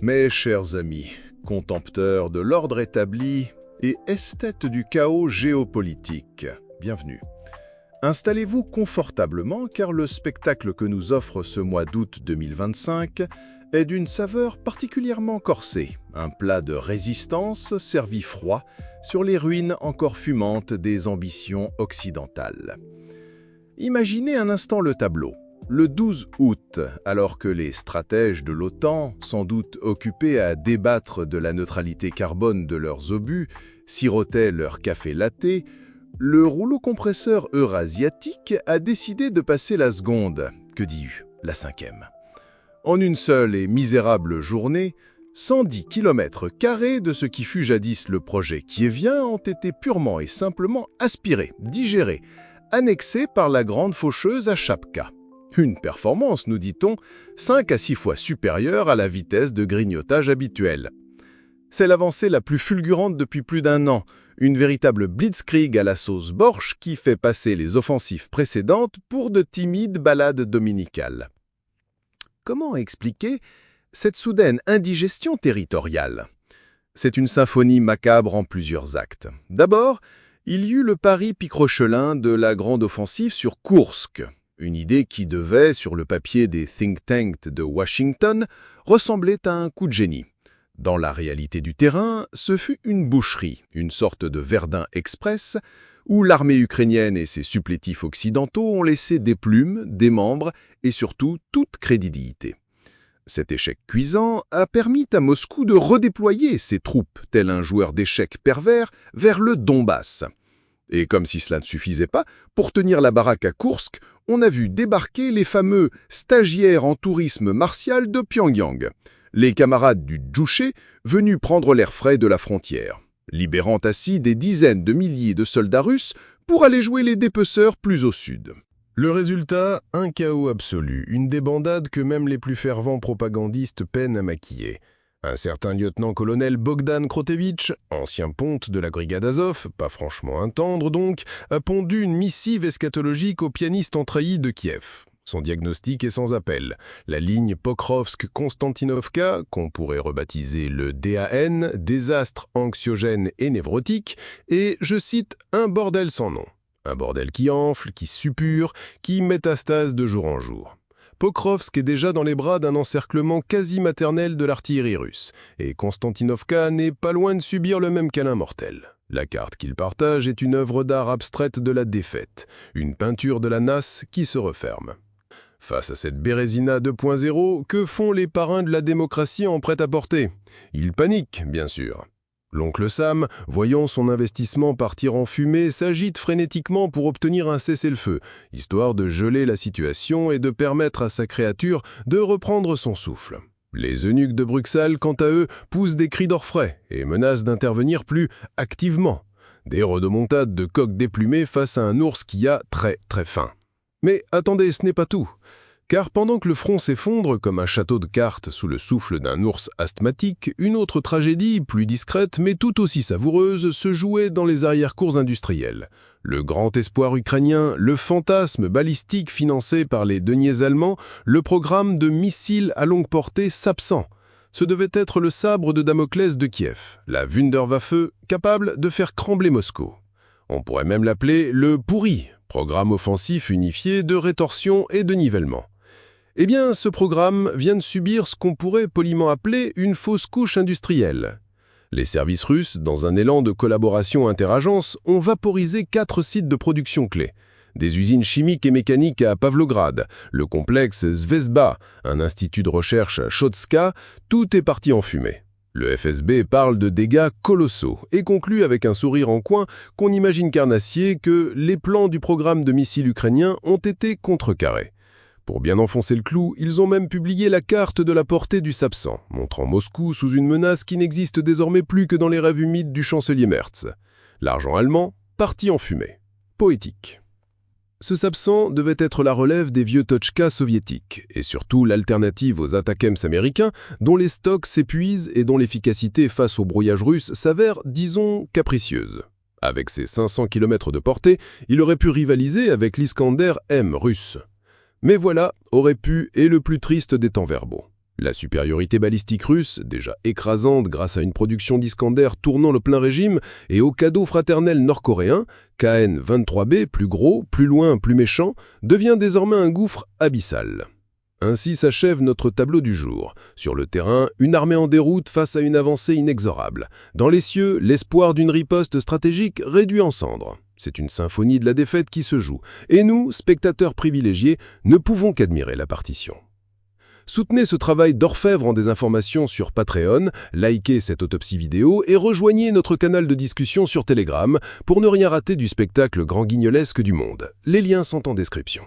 Mes chers amis, contempteurs de l'ordre établi et esthètes du chaos géopolitique, bienvenue. Installez-vous confortablement car le spectacle que nous offre ce mois d'août 2025 est d'une saveur particulièrement corsée, un plat de résistance servi froid sur les ruines encore fumantes des ambitions occidentales. Imaginez un instant le tableau. Le 12 août, alors que les stratèges de l'OTAN, sans doute occupés à débattre de la neutralité carbone de leurs obus, sirotaient leur café latte, le rouleau compresseur eurasiatique a décidé de passer la seconde, que dis-je, la cinquième. En une seule et misérable journée, 110 km² de ce qui fut jadis le projet kievien ont été purement et simplement aspirés, digérés, annexés par la grande faucheuse à Chapka. Une performance, nous dit-on, 5 à 6 fois supérieure à la vitesse de grignotage habituelle. C'est l'avancée la plus fulgurante depuis plus d'un an, une véritable blitzkrieg à la sauce Borsch qui fait passer les offensives précédentes pour de timides balades dominicales. Comment expliquer cette soudaine indigestion territoriale? C'est une symphonie macabre en plusieurs actes. D'abord, il y eut le pari picrochelin de la grande offensive sur Koursk, une idée qui devait, sur le papier des think tanks de Washington, ressembler à un coup de génie. Dans la réalité du terrain, ce fut une boucherie, une sorte de Verdun Express, où l'armée ukrainienne et ses supplétifs occidentaux ont laissé des plumes, des membres et surtout toute crédibilité. Cet échec cuisant a permis à Moscou de redéployer ses troupes, tel un joueur d'échecs pervers, vers le Donbass. Et comme si cela ne suffisait pas, pour tenir la baraque à Koursk, on a vu débarquer les fameux stagiaires en tourisme martial de Pyongyang, les camarades du Juche venus prendre l'air frais de la frontière, libérant ainsi des dizaines de milliers de soldats russes pour aller jouer les dépeceurs plus au sud. Le résultat, un chaos absolu, une débandade que même les plus fervents propagandistes peinent à maquiller. Un certain lieutenant-colonel Bogdan Krotevitch, ancien ponte de la brigade Azov, pas franchement un tendre donc, a pondu une missive eschatologique au pianiste en treillis de Kiev. Son diagnostic est sans appel. La ligne Pokrovsk-Konstantinovka, qu'on pourrait rebaptiser le DAN, désastre anxiogène et névrotique, est, je cite, un bordel sans nom. Un bordel qui enfle, qui suppure, qui métastase de jour en jour. Pokrovsk est déjà dans les bras d'un encerclement quasi maternel de l'artillerie russe, et Konstantinovka n'est pas loin de subir le même câlin mortel. La carte qu'il partage est une œuvre d'art abstraite de la défaite, une peinture de la nasse qui se referme. Face à cette Bérésina 2.0, que font les parrains de la démocratie en prêt-à-porter? Ils paniquent, bien sûr. L'oncle Sam, voyant son investissement partir en fumée, s'agite frénétiquement pour obtenir un cessez-le-feu, histoire de geler la situation et de permettre à sa créature de reprendre son souffle. Les eunuques de Bruxelles, quant à eux, poussent des cris d'orfraie et menacent d'intervenir plus activement. Des rodomontades de coqs déplumés face à un ours qui a très faim. Mais attendez, ce n'est pas tout. Car pendant que le front s'effondre comme un château de cartes sous le souffle d'un ours asthmatique, une autre tragédie, plus discrète mais tout aussi savoureuse, se jouait dans les arrière-cours industrielles. Le grand espoir ukrainien, le fantasme balistique financé par les deniers allemands, le programme de missiles à longue portée s'absent. Ce devait être le sabre de Damoclès de Kiev, la Wunderwaffe, capable de faire trembler Moscou. On pourrait même l'appeler le pourri, programme offensif unifié de rétorsion et de nivellement. Eh bien, ce programme vient de subir ce qu'on pourrait poliment appeler une fausse couche industrielle. Les services russes, dans un élan de collaboration interagences, ont vaporisé 4 sites de production clés. Des usines chimiques et mécaniques à Pavlograd, le complexe Zvezda, un institut de recherche à Chotska, tout est parti en fumée. Le FSB parle de dégâts colossaux et conclut avec un sourire en coin qu'on imagine carnassier que les plans du programme de missiles ukrainien ont été contrecarrés. Pour bien enfoncer le clou, ils ont même publié la carte de la portée du Sapsan, montrant Moscou sous une menace qui n'existe désormais plus que dans les rêves humides du chancelier Merz. L'argent allemand, parti en fumée. Poétique. Ce Sapsan devait être la relève des vieux Tochka soviétiques, et surtout l'alternative aux Atakems américains, dont les stocks s'épuisent et dont l'efficacité face au brouillage russe s'avère, disons, capricieuse. Avec ses 500 km de portée, il aurait pu rivaliser avec l'Iskander M russe. Mais voilà, aurait pu, et le plus triste des temps verbaux. La supériorité balistique russe, déjà écrasante grâce à une production d'Iskander tournant le plein régime, et au cadeau fraternel nord-coréen, KN-23B, plus gros, plus loin, plus méchant, devient désormais un gouffre abyssal. Ainsi s'achève notre tableau du jour. Sur le terrain, une armée en déroute face à une avancée inexorable. Dans les cieux, l'espoir d'une riposte stratégique réduit en cendres. C'est une symphonie de la défaite qui se joue. Et nous, spectateurs privilégiés, ne pouvons qu'admirer la partition. Soutenez ce travail d'orfèvre en désinformation sur Patreon, likez cette autopsie vidéo et rejoignez notre canal de discussion sur Telegram pour ne rien rater du spectacle grand guignolesque du monde. Les liens sont en description.